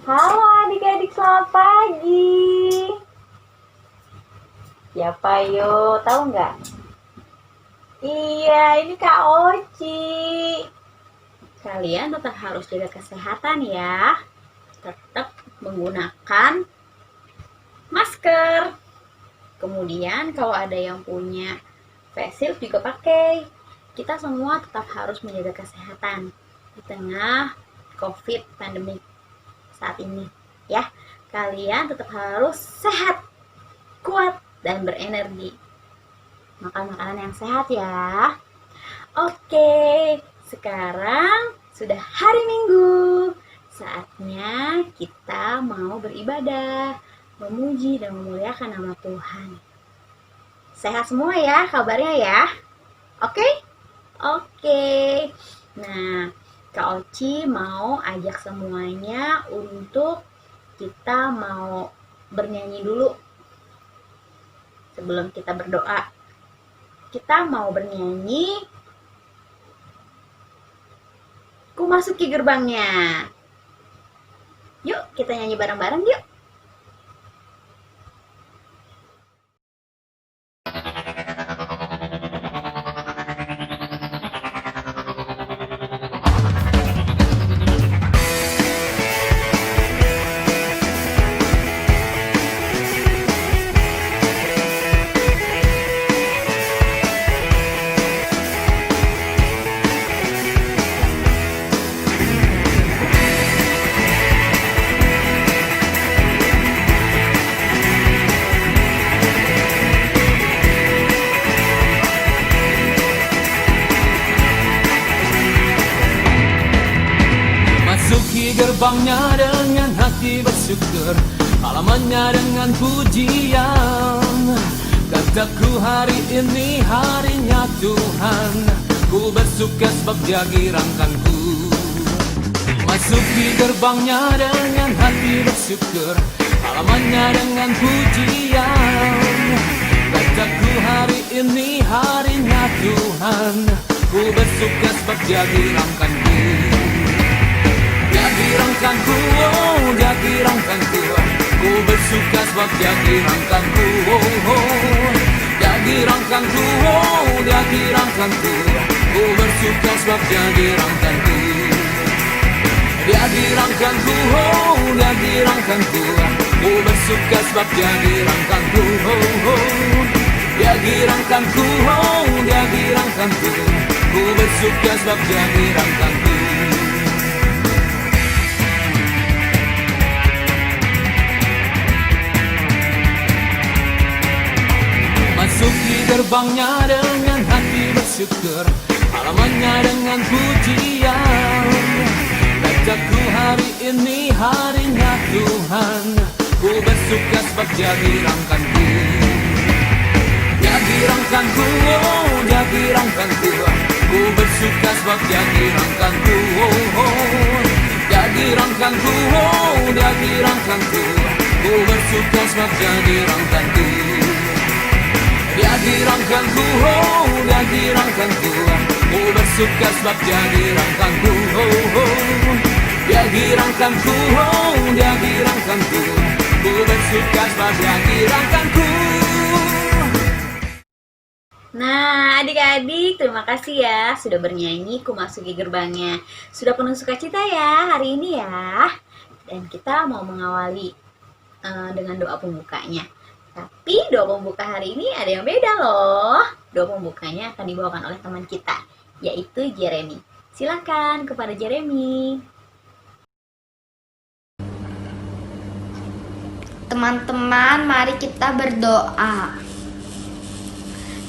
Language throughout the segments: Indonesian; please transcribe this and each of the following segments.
Halo adik-adik, selamat pagi. Siapa yo? Tahu nggak? Iya, ini Kak Oci. Kalian tetap harus jaga kesehatan ya. Tetap menggunakan masker. Kemudian kalau ada yang punya face shield juga pakai. Kita semua tetap harus menjaga kesehatan di tengah COVID pandemic saat ini ya. Kalian tetap harus sehat, kuat, dan berenergi. Makan makanan yang sehat ya. Oke, sekarang sudah hari Minggu. Saatnya kita mau beribadah, memuji dan memuliakan nama Tuhan. Sehat semua ya kabarnya ya. Oke? Oke. Nah, Kak Oci mau ajak semuanya untuk kita mau bernyanyi dulu sebelum kita berdoa. Kita mau bernyanyi Ku Masuki Gerbangnya. Yuk, kita nyanyi bareng-bareng yuk. Gerbangnya dengan hati bersyukur, halamannya dengan pujian. Kataku hari ini harinya Tuhan, ku bersuka sebab Dia girangkanku. Masuki gerbangnya dengan hati bersyukur, halamannya dengan pujian. Kataku hari ini harinya Tuhan, ku bersuka sebab Dia girangkanku. Dia girangkanku, oh, Dia girangkanku. Ku bersuka sebab Dia girangkanku, oh, oh. Dia girangkanku, oh, Dia girangkanku. Ku bersuka sebab Dia girangkanku. Dia girangkanku, oh, Dia girangkanku. Ku bersuka sebab Dia girangkanku, oh, oh. Dia girangkanku, oh, Dia girangkanku. Ku bersuka sebab Dia girangkanku. Masuki gerbangnya dengan hati bersyukur, halamannya dengan pujian. Kataku hari ini harinya Tuhan, ku bersuka sebab Dia girangkanku. Dia girangkanku, oh, Dia girangkanku. Ku bersuka sebab Dia girangkanku, oh, oh. Dia girangkanku, oh, Dia girangkanku. Ku bersuka sebab Dia girangkanku. Dia girangkanku, oh, Dia girangkanku. Ku bersuka sebab Dia girangkanku, oh, oh. Dia girangkanku, oh, Dia girangkanku. Ku bersuka sebab Dia girangkanku. Nah, adik-adik, terima kasih ya sudah bernyanyi Ku Masuki Gerbangnya. Sudah penuh sukacita ya hari ini ya. Dan kita mau mengawali dengan doa pembukanya. Tapi doa pembuka hari ini ada yang beda loh. Doa pembukanya akan dibawakan oleh teman kita, yaitu Jeremy. Silakan kepada Jeremy. Teman-teman, mari kita berdoa.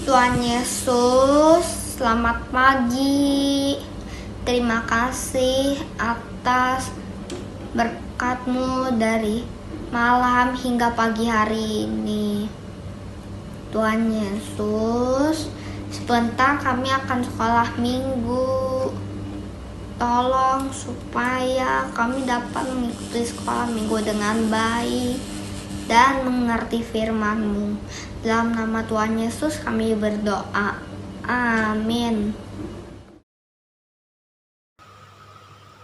Tuhan Yesus, selamat pagi. Terima kasih atas berkat-Mu dari malam hingga pagi hari ini. Tuhan Yesus, sebentar kami akan sekolah minggu. Tolong supaya kami dapat mengikuti sekolah minggu dengan baik dan mengerti firman-Mu. Dalam nama Tuhan Yesus kami berdoa. Amin.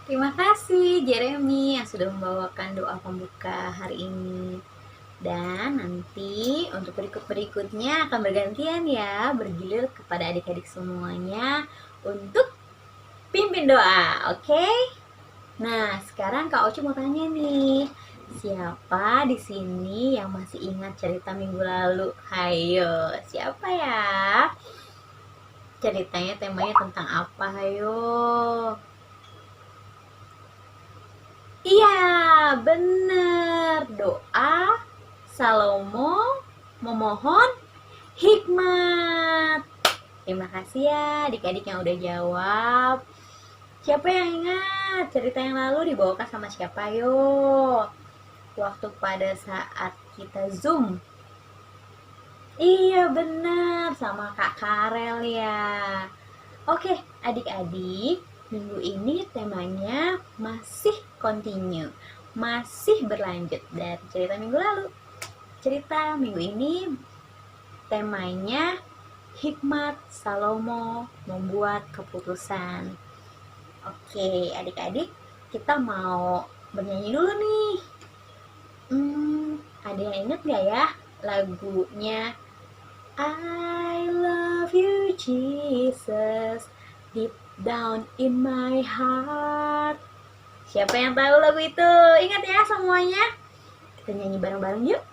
Terima kasih Jeremy yang sudah membawakan doa pembuka hari ini. Dan nanti untuk berikut-berikutnya akan bergantian ya, bergilir kepada adik-adik semuanya untuk pimpin doa, oke? Nah, sekarang Kak Oci mau tanya nih, siapa di sini yang masih ingat cerita minggu lalu? Hayo, siapa ya? Ceritanya temanya tentang apa? Hayo. Iya, bener. Doa Salomo memohon hikmat. Terima kasih ya adik-adik yang udah jawab. Siapa yang ingat cerita yang lalu dibawakan sama siapa? Yo, waktu pada saat kita Zoom. Iya benar, sama Kak Karel ya. Oke, adik-adik, minggu ini temanya masih continue, masih berlanjut dari cerita minggu lalu. Cerita minggu ini temanya hikmat Salomo membuat keputusan. Oke, adik-adik, kita mau bernyanyi dulu nih. Ada yang inget gak ya lagunya I love you Jesus deep down in my heart? Siapa yang tahu lagu itu? Ingat ya semuanya? Kita nyanyi bareng-bareng yuk.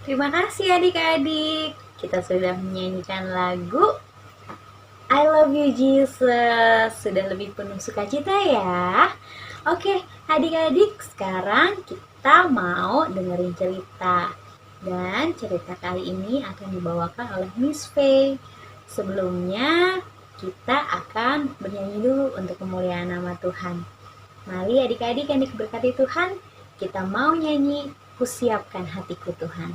Terima kasih adik-adik. Kita sudah menyanyikan lagu I Love You Jesus. Sudah lebih penuh sukacita ya. Oke, adik-adik, sekarang kita mau dengerin cerita. Dan cerita kali ini akan dibawakan oleh Miss Faye. Sebelumnya, kita akan bernyanyi dulu untuk kemuliaan nama Tuhan. Mari adik-adik yang diberkati Tuhan, kita mau nyanyi Kusiapkan Hatiku Tuhan.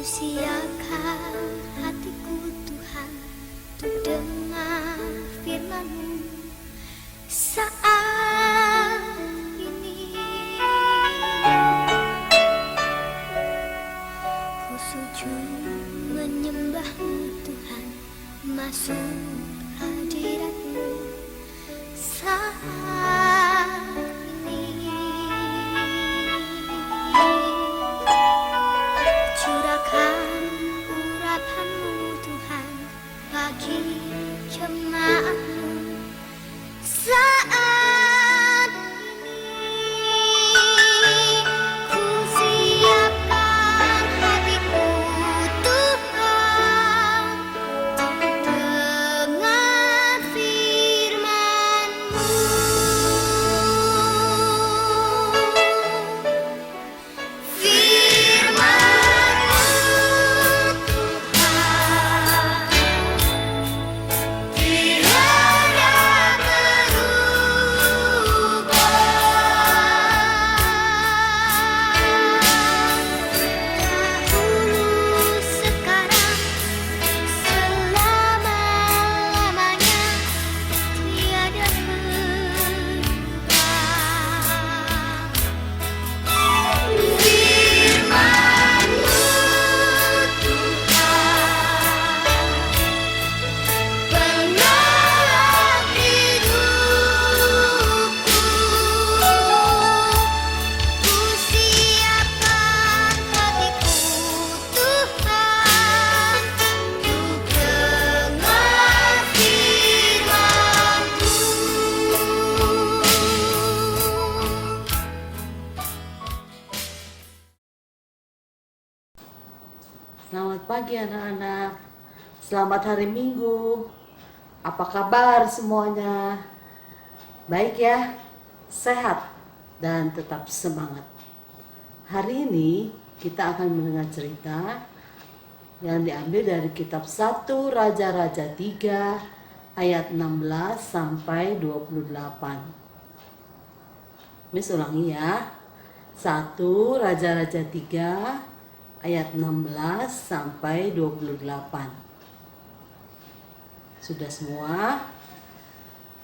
Kusiapkan hatiku Tuhan untuk dengar firman-Mu saat ini. Ku sujud menyembah-Mu Tuhan, masuk hadirat-Mu saat ini. Curahkan urapan-Mu Tuhan bagi jemaat-Mu saat ini. Ku siapkan hatiku Tuhan untuk dengar firman-Mu. pagi anak-anak. Selamat hari Minggu. Apa kabar semuanya? Baik ya? Sehat dan tetap semangat. Hari ini kita akan mendengar cerita yang diambil dari kitab 1 Raja-Raja 3 ayat 16 sampai 28. Miss ulangi ya. 1 Raja-Raja 3 ayat 16 sampai 28. Sudah semua?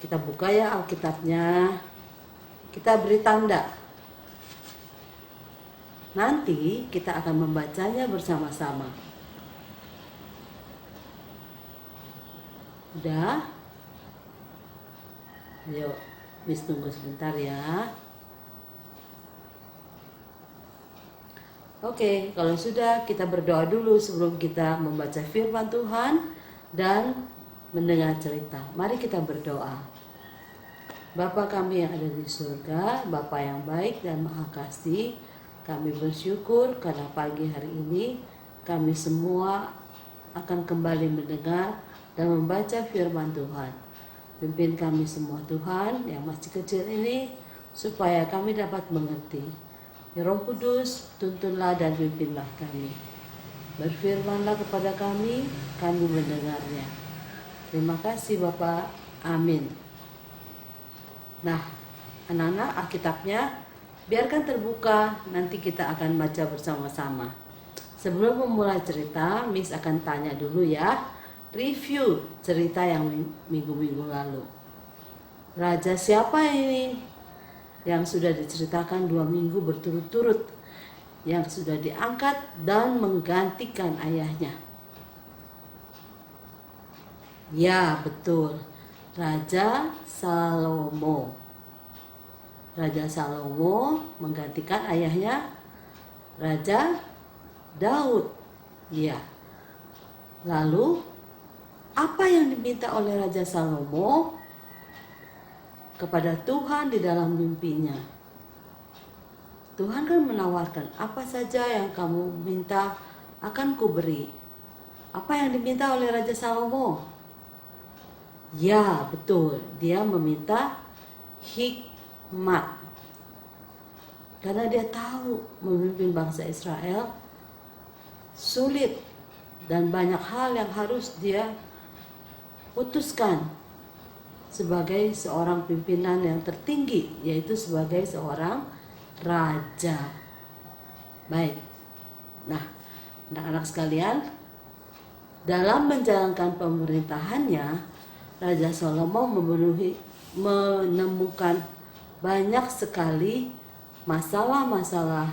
Kita buka ya Alkitabnya. Kita beri tanda. Nanti kita akan membacanya bersama-sama. Udah? Yuk, Miss tunggu sebentar ya. Oke, kalau sudah kita berdoa dulu sebelum kita membaca firman Tuhan dan mendengar cerita. Mari kita berdoa. Bapa kami yang ada di surga, Bapa yang baik dan maha kasih, kami bersyukur karena pagi hari ini kami semua akan kembali mendengar dan membaca firman Tuhan. Pimpin kami semua Tuhan yang masih kecil ini supaya kami dapat mengerti. Ya Roh Kudus, tuntunlah dan pimpinlah kami. Berfirmanlah kepada kami mendengarnya. Terima kasih Bapak. Amin. Nah, anak-anak Alkitabnya biarkan terbuka, nanti kita akan baca bersama-sama. Sebelum memulai cerita, Miss akan tanya dulu ya. Review cerita yang minggu-minggu lalu. Raja siapa ini? Yang sudah diceritakan 2 minggu berturut-turut, yang sudah diangkat dan menggantikan ayahnya. Ya betul, Raja Salomo. Raja Salomo menggantikan ayahnya Raja Daud. Ya. Lalu apa yang diminta oleh Raja Salomo kepada Tuhan di dalam mimpinya? Tuhan kan menawarkan, apa saja yang kamu minta akan kuberi. Apa yang diminta oleh Raja Salomo? Ya betul, dia meminta hikmat. Karena dia tahu memimpin bangsa Israel sulit dan banyak hal yang harus dia putuskan sebagai seorang pimpinan yang tertinggi, yaitu sebagai seorang raja. Baik. Nah, anak-anak sekalian, dalam menjalankan pemerintahannya, Raja Salomo menemukan banyak sekali masalah-masalah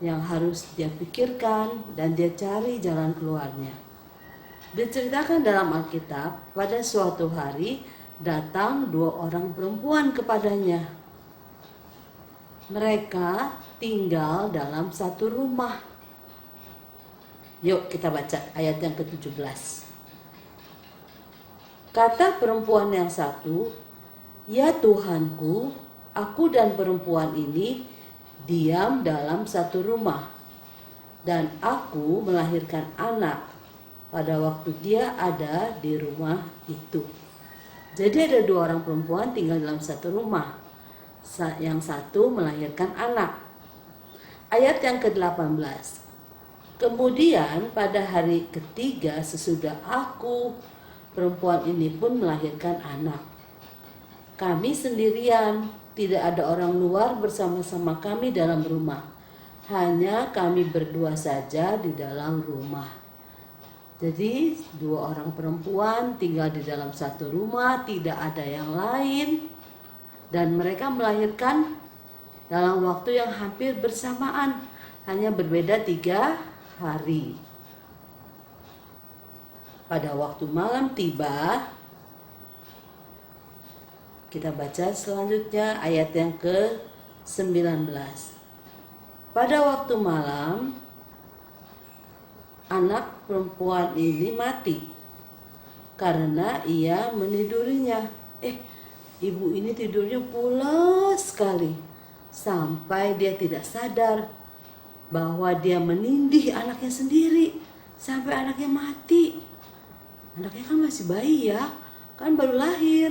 yang harus dia pikirkan dan dia cari jalan keluarnya. Diceritakan dalam Alkitab, pada suatu hari datang 2 orang perempuan kepadanya. Mereka tinggal dalam satu rumah. Yuk kita baca ayat yang ke-17. Kata perempuan yang satu, "Ya Tuhanku, aku dan perempuan ini diam dalam satu rumah, dan aku melahirkan anak pada waktu dia ada di rumah itu." Jadi ada 2 orang perempuan tinggal dalam satu rumah. Yang satu melahirkan anak. Ayat yang ke-18. Kemudian pada hari ketiga sesudah aku, perempuan ini pun melahirkan anak. Kami sendirian, tidak ada orang luar bersama-sama kami dalam rumah. Hanya kami berdua saja di dalam rumah. Jadi 2 orang perempuan tinggal di dalam satu rumah, tidak ada yang lain. Dan mereka melahirkan dalam waktu yang hampir bersamaan, hanya berbeda 3 hari. Pada waktu malam tiba, kita baca selanjutnya ayat yang ke-19. Pada waktu malam, anak perempuan ini mati karena ia menidurinya. Ibu ini tidurnya pulas sekali sampai dia tidak sadar bahwa dia menindih anaknya sendiri sampai anaknya mati. Anaknya kan masih bayi ya, kan baru lahir.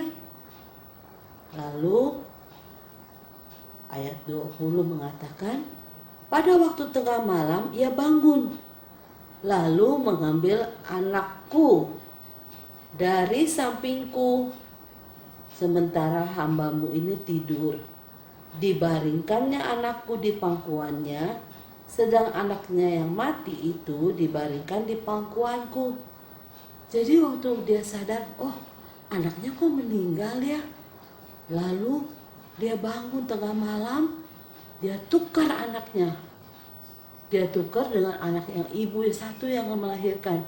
Lalu ayat 20 mengatakan, pada waktu tengah malam ia bangun, lalu mengambil anakku dari sampingku, sementara hambamu ini tidur. Dibaringkannya anakku di pangkuannya, sedang anaknya yang mati itu dibaringkan di pangkuanku. Jadi waktu dia sadar, oh anaknya kok meninggal ya. Lalu dia bangun tengah malam, dia tukar anaknya. Dia tukar dengan anak yang ibu satu yang melahirkan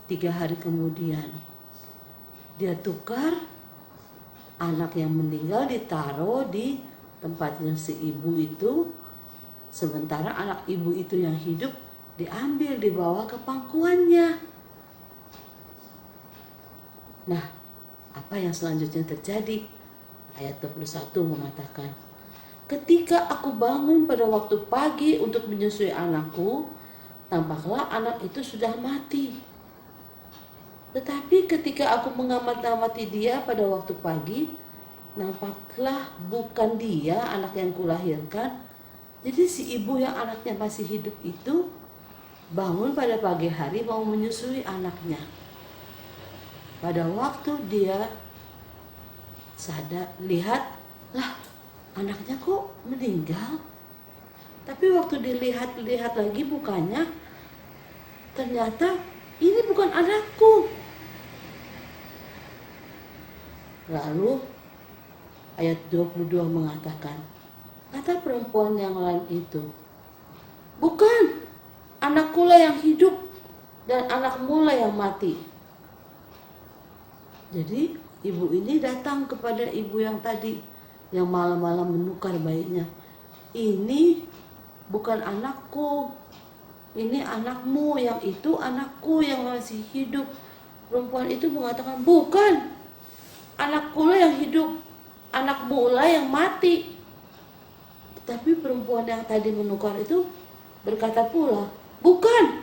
3 hari kemudian. Dia tukar, anak yang meninggal ditaruh di tempatnya si ibu itu, sementara anak ibu itu yang hidup diambil dibawa ke pangkuannya. Nah, apa yang selanjutnya terjadi? Ayat 21 mengatakan, ketika aku bangun pada waktu pagi untuk menyusui anakku, tampaklah anak itu sudah mati. Tetapi ketika aku mengamati dia pada waktu pagi, nampaklah bukan dia anak yang kulahirkan. Jadi si ibu yang anaknya masih hidup itu bangun pada pagi hari mau menyusui anaknya. Pada waktu dia sadar, lihat, lah anaknya kok meninggal. Tapi waktu dilihat lagi mukanya, ternyata ini bukan anakku. Lalu ayat 22 mengatakan, kata perempuan yang lain itu, bukan, anakku lah yang hidup dan anakmu lah yang mati. Jadi ibu ini datang kepada ibu yang tadi, yang malam-malam menukar bayinya. Ini bukan anakku, ini anakmu, yang itu anakku yang masih hidup. Perempuan itu mengatakan, bukan, anakku lah yang hidup, anakmu lah yang mati. Tapi perempuan yang tadi menukar itu berkata pula, bukan,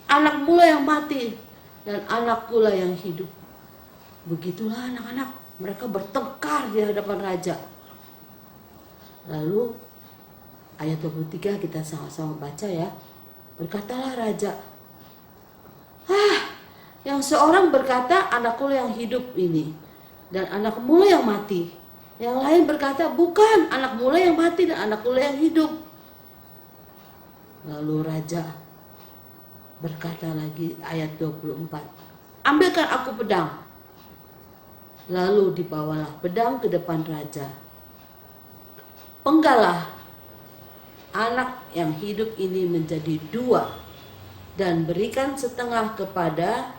anakmu lah yang mati dan anakku lah yang hidup. Begitulah anak-anak, mereka bertengkar di hadapan raja. Lalu ayat 23 kita sama-sama baca ya. Berkatalah raja, yang seorang berkata, anakku lah yang hidup ini dan anakmu lah yang mati. Yang lain berkata, bukan, anakmu lah yang mati dan anakku lah yang hidup. Lalu raja berkata lagi ayat 24, ambilkan aku pedang. Lalu dibawalah pedang ke depan raja. Penggalah anak yang hidup ini menjadi 2 dan berikan setengah kepada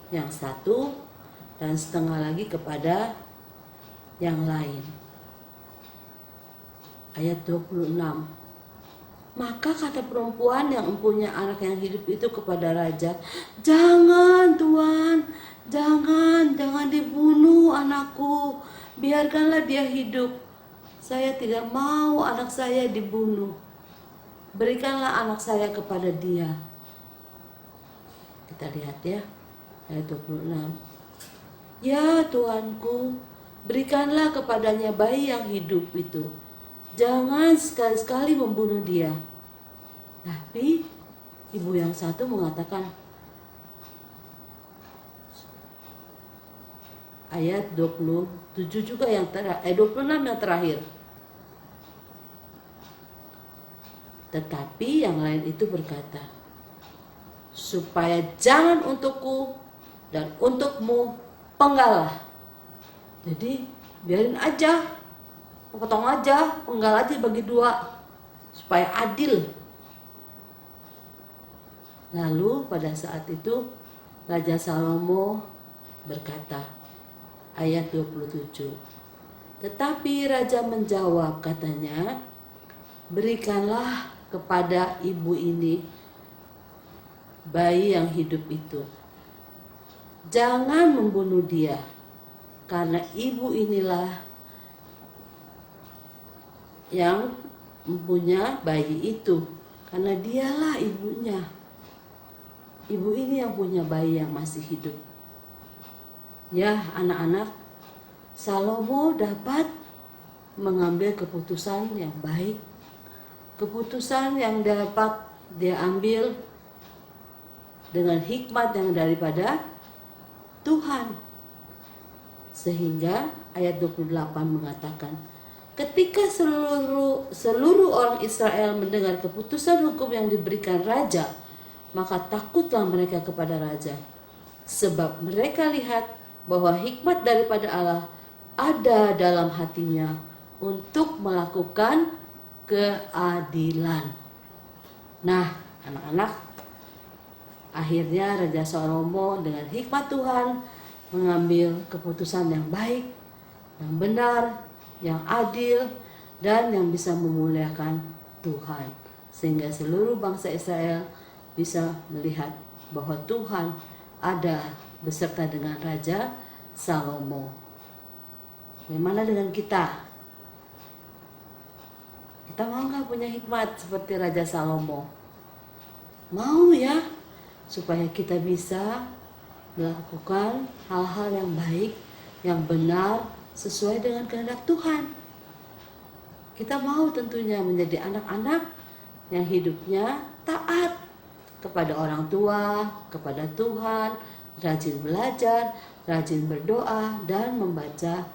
yang satu dan setengah lagi kepada yang lain. Ayat 26. Maka kata perempuan yang mempunyai anak yang hidup itu kepada raja, jangan Tuan, jangan dibunuh anakku, biarkanlah dia hidup. Saya tidak mau anak saya dibunuh. Berikanlah anak saya kepada dia. Kita lihat ya, ayat 26. Ya Tuanku, berikanlah kepadanya bayi yang hidup itu. Jangan sekali-sekali membunuh dia. Tapi ibu yang satu mengatakan, ayat 27 juga yang 26 yang terakhir. Tetapi yang lain itu berkata, supaya jangan untukku dan untukmu penggalah. Jadi biarin aja, potong aja, penggal aja bagi 2 supaya adil. Lalu pada saat itu Raja Salomo berkata, ayat 27, tetapi raja menjawab, katanya, berikanlah kepada ibu ini bayi yang hidup itu. Jangan membunuh dia, karena ibu inilah yang mempunyai bayi itu, karena dialah ibunya. ibu ini yang punya bayi yang masih hidup. Ya, anak-anak, Salomo dapat mengambil keputusan yang baik, keputusan yang dapat dia ambil dengan hikmat yang daripada Tuhan. Sehingga ayat 28 mengatakan, ketika seluruh orang Israel mendengar keputusan hukum yang diberikan raja, maka takutlah mereka kepada raja. Sebab mereka lihat bahwa hikmat daripada Allah ada dalam hatinya untuk melakukan keadilan. Nah, anak-anak, akhirnya Raja Salomo dengan hikmat Tuhan mengambil keputusan yang baik, yang benar, yang adil, dan yang bisa memuliakan Tuhan. Sehingga seluruh bangsa Israel bisa melihat bahwa Tuhan ada beserta dengan Raja Salomo. Bagaimana dengan kita? Kita mau nggak punya hikmat seperti Raja Salomo? Mau ya, supaya kita bisa melakukan hal-hal yang baik, yang benar, sesuai dengan kehendak Tuhan. Kita mau tentunya menjadi anak-anak yang hidupnya taat kepada orang tua, kepada Tuhan, rajin belajar, rajin berdoa, dan membaca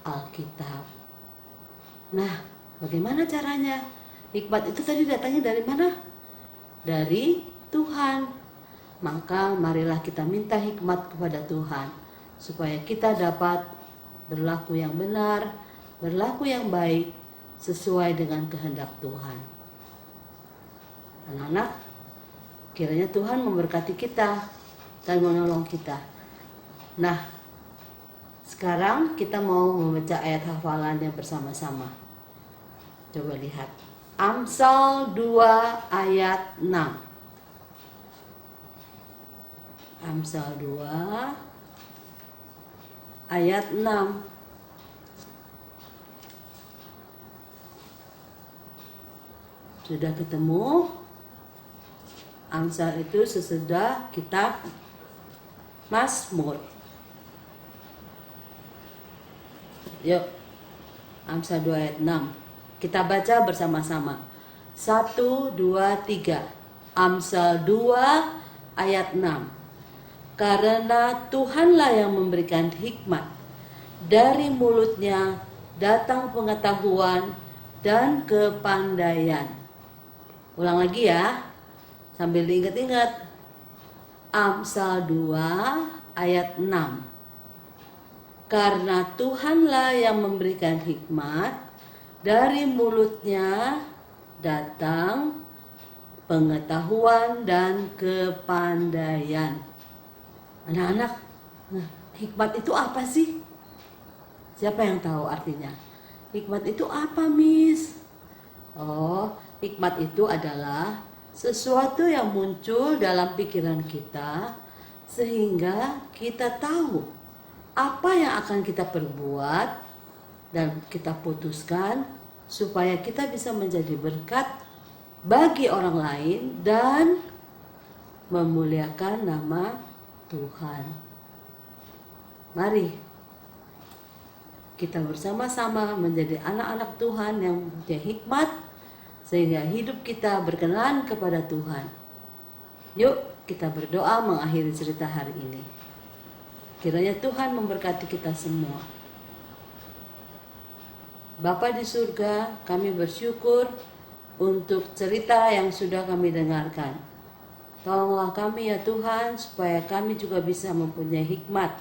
Alkitab. Nah, bagaimana caranya? Hikmat itu tadi datangnya dari mana? Dari Tuhan. Maka marilah kita minta hikmat kepada Tuhan, supaya kita dapat berlaku yang benar, berlaku yang baik, sesuai dengan kehendak Tuhan. Anak-anak, kiranya Tuhan memberkati kita dan menolong kita. Nah, sekarang kita mau membaca ayat hafalannya bersama-sama. Coba lihat. Amsal 2 ayat 6. Amsal 2 ayat 6. Sudah ketemu? Amsal itu sesudah kitab Mazmur. Yuk, Amsal 2 ayat 6. Kita baca bersama-sama. 1, 2, 3. Amsal 2 ayat 6. Karena Tuhanlah yang memberikan hikmat, dari mulutnya datang pengetahuan dan kepandaian. Ulang lagi ya, sambil diingat-ingat. Amsal 2 ayat 6. Karena Tuhanlah yang memberikan hikmat, dari mulutnya datang pengetahuan dan kepandaian. Anak-anak, hikmat itu apa sih? Siapa yang tahu artinya? Hikmat itu apa, Miss? Oh, hikmat itu adalah sesuatu yang muncul dalam pikiran kita sehingga kita tahu apa yang akan kita perbuat dan kita putuskan supaya kita bisa menjadi berkat bagi orang lain dan memuliakan nama Tuhan. Mari kita bersama-sama menjadi anak-anak Tuhan yang punya hikmat sehingga hidup kita berkenan kepada Tuhan. Yuk kita berdoa mengakhiri cerita hari ini. Kiranya Tuhan memberkati kita semua. Bapa di surga, kami bersyukur untuk cerita yang sudah kami dengarkan. Tolonglah kami ya Tuhan, supaya kami juga bisa mempunyai hikmat,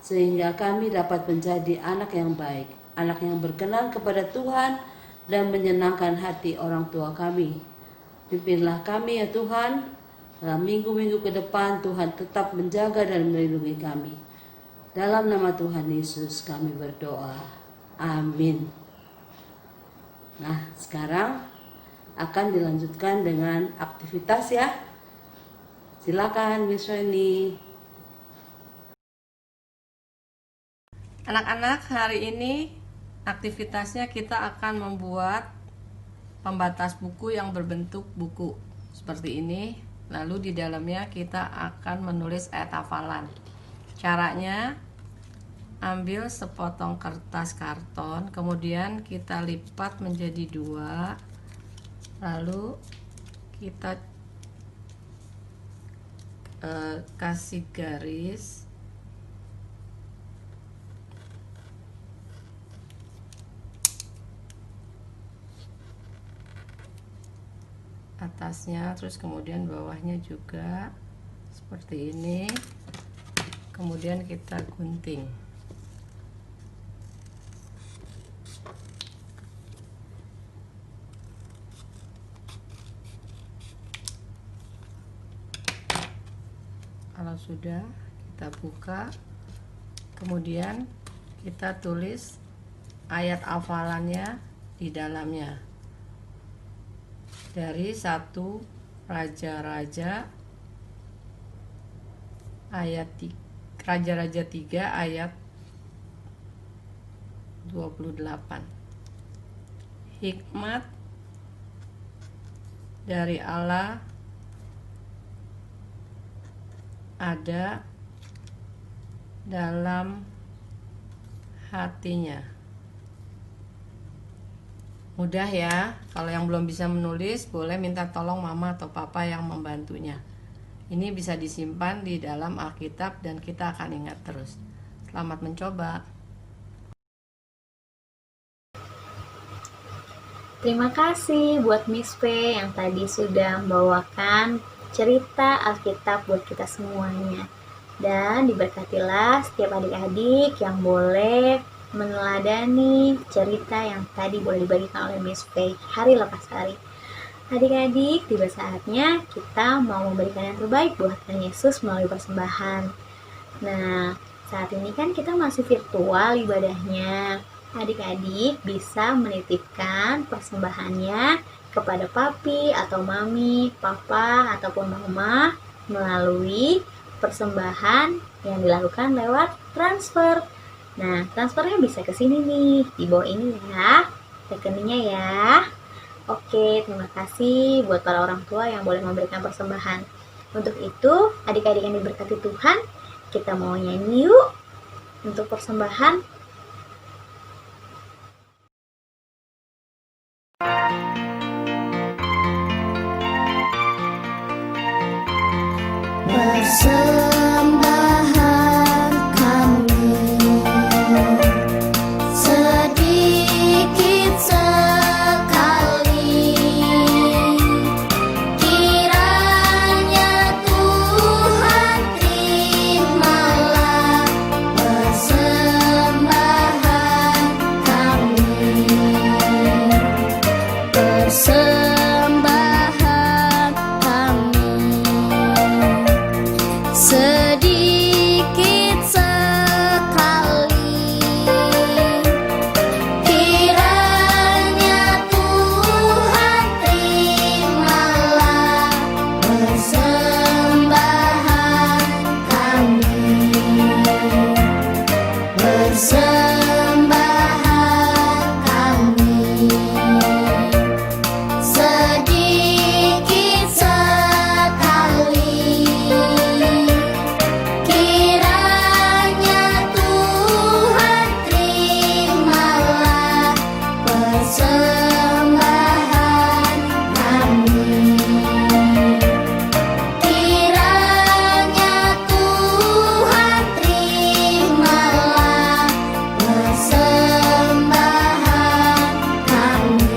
sehingga kami dapat menjadi anak yang baik, anak yang berkenan kepada Tuhan dan menyenangkan hati orang tua kami. Pimpinlah kami ya Tuhan, dalam minggu-minggu ke depan Tuhan tetap menjaga dan melindungi kami. Dalam nama Tuhan Yesus kami berdoa. Amin. Nah, sekarang akan dilanjutkan dengan aktivitas ya. Silakan Miss Reni. Anak-anak, hari ini aktivitasnya kita akan membuat pembatas buku yang berbentuk buku seperti ini. Lalu di dalamnya kita akan menulis ayat hafalan. Caranya, ambil sepotong kertas karton, kemudian kita lipat menjadi 2, lalu kita kasih garis atasnya, terus kemudian bawahnya juga seperti ini, kemudian kita gunting. Kalau sudah, kita buka, kemudian kita tulis ayat hafalannya di dalamnya. Dari 1 Raja-Raja ayat Raja-Raja 3 ayat 28. Hikmat dari Allah ada dalam hatinya. Mudah ya. Kalau yang belum bisa menulis, boleh minta tolong mama atau papa yang membantunya. Ini bisa disimpan di dalam Alkitab dan kita akan ingat terus. Selamat mencoba. Terima kasih buat Miss P yang tadi sudah membawakan cerita Alkitab buat kita semuanya. Dan diberkatilah setiap adik-adik yang boleh meneladani cerita yang tadi boleh dibagikan oleh Miss P hari lepas hari. Adik-adik, tiba saatnya kita mau memberikan yang terbaik buat Tuhan Yesus melalui persembahan. Nah, saat ini kan kita masih virtual ibadahnya. Adik-adik bisa menitipkan persembahannya kepada papi atau mami, papa ataupun mama melalui persembahan yang dilakukan lewat transfer. Nah, transfernya bisa ke sini nih, di bawah ini ya, rekeningnya ya. Oke, terima kasih buat para orang tua yang boleh memberikan persembahan. Untuk itu, adik-adik yang diberkati Tuhan, kita mau nyanyi yuk untuk persembahan. Persembahan kami sedikit sekali, kiranya Tuhan terimalah persembahan kami. Persembahan kami sedikit sekali, kiranya Tuhan terimalah persembahan kami. Persembahan kami sedikit sekali, kiranya Tuhan terimalah persembahan kami. Kiranya Tuhan terimalah persembahan kami.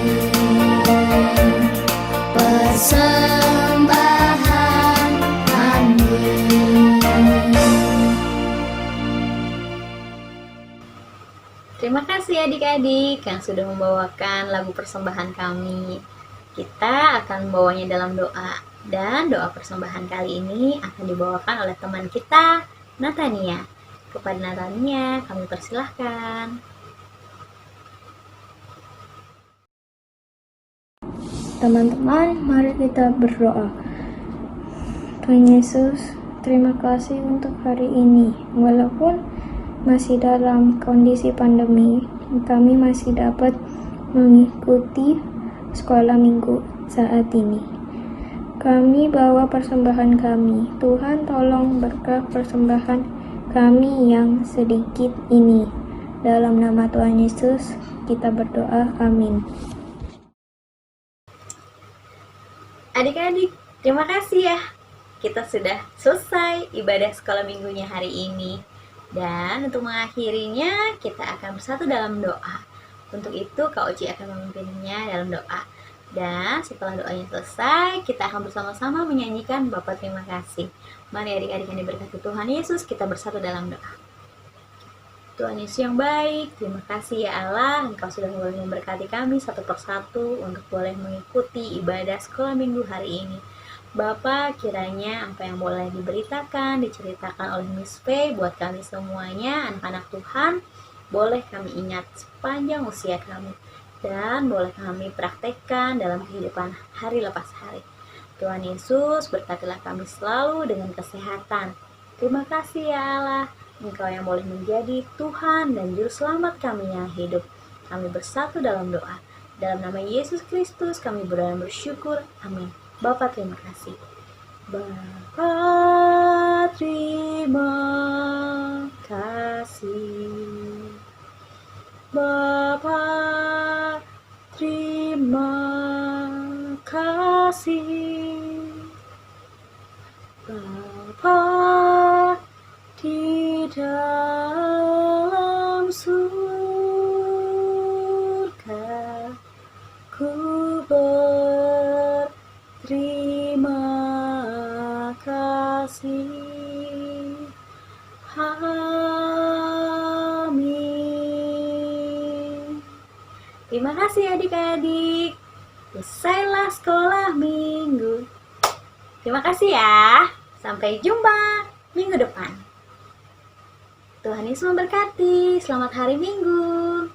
Persembahan kami. Terima kasih adik-adik yang sudah membawakan lagu persembahan kami. Kita akan membawanya dalam doa. Dan doa persembahan kali ini akan dibawakan oleh teman kita, Natania. Kepada Natania, kami persilahkan. Teman-teman, mari kita berdoa. Tuhan Yesus, terima kasih untuk hari ini. Walaupun masih dalam kondisi pandemi, kami masih dapat mengikuti sekolah minggu saat ini. Kami bawa persembahan kami. Tuhan tolong berkah persembahan kami yang sedikit ini. Dalam nama Tuhan Yesus kita berdoa. Amin. Adik-adik, terima kasih ya. Kita sudah selesai ibadah sekolah minggunya hari ini. Dan untuk mengakhirinya, kita akan bersatu dalam doa. Untuk itu, Kak Oci akan memimpinnya dalam doa. Dan setelah doanya selesai, kita akan bersama-sama menyanyikan Bapa terima kasih. Mari adik-adik yang diberkati Tuhan Yesus, kita bersatu dalam doa. Tuhan Yesus yang baik, terima kasih ya Allah, Engkau sudah boleh memberkati kami satu persatu untuk boleh mengikuti ibadah sekolah minggu hari ini. Bapa, kiranya apa yang boleh diberitakan, diceritakan oleh Miss Faye buat kami semuanya, anak-anak Tuhan, boleh kami ingat sepanjang usia kami. Dan boleh kami praktekkan dalam kehidupan hari lepas hari. Tuhan Yesus, berkatilah kami selalu dengan kesehatan. Terima kasih ya Allah, Engkau yang boleh menjadi Tuhan dan Juru Selamat kami yang hidup. Kami bersatu dalam doa. Dalam nama Yesus Kristus kami berdoa dan bersyukur. Amin. Bapa terima kasih. Bapa terima kasih. Bapa terima kasih. Bapa di dalam surga, ku berterima kasih. Amin. Terima kasih adik-adik. Selesailah sekolah minggu. Terima kasih ya. Sampai jumpa minggu depan. Tuhan Yesus memberkati. Selamat hari Minggu.